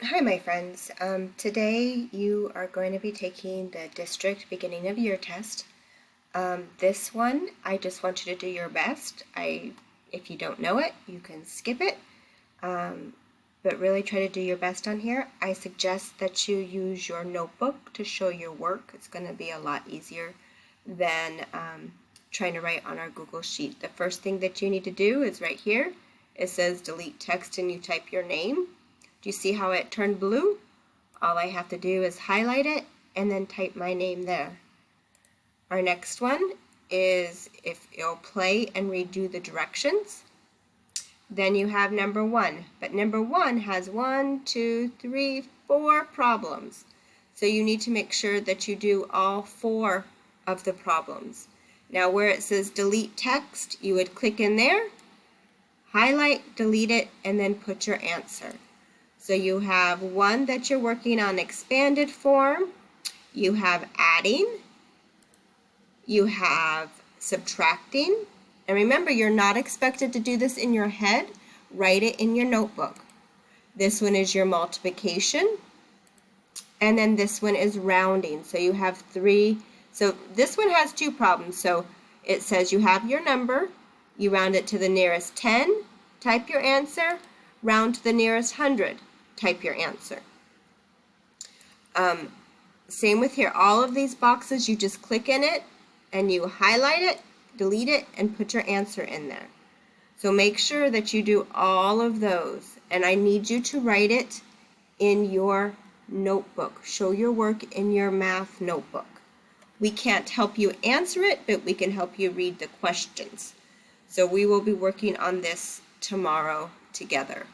Hi, my friends. Today you are going to be taking the district beginning of year test. This one, I just want you to do your best. If you don't know it, you can skip it, but really try to do your best on here. I suggest that you use your notebook to show your work. It's going to be a lot easier than trying to write on our Google Sheet. The first thing that you need to do is right here. It says delete text and you type your name. Do you see how it turned blue? All I have to do is highlight it and then type my name there. Our next one is if you'll play and redo the directions. Then you have number 1, but number 1 has 1, 2, 3, 4 problems. So you need to make sure that you do all 4 of the problems. Now where it says delete text, you would click in there, highlight, delete it, and then put your answer. So you have one that you're working on expanded form, you have adding, you have subtracting, and remember you're not expected to do this in your head, write it in your notebook. This one is your multiplication, and then this one is rounding. So you have 3, so this one has 2 problems. So it says you have your number, you round it to the nearest 10, type your answer, round to the nearest 100. Type your answer. Same with here. All of these boxes, you just click in it and you highlight it, delete it, and put your answer in there. So make sure that you do all of those. And I need you to write it in your notebook. Show your work in your math notebook. We can't help you answer it, but we can help you read the questions. So we will be working on this tomorrow together.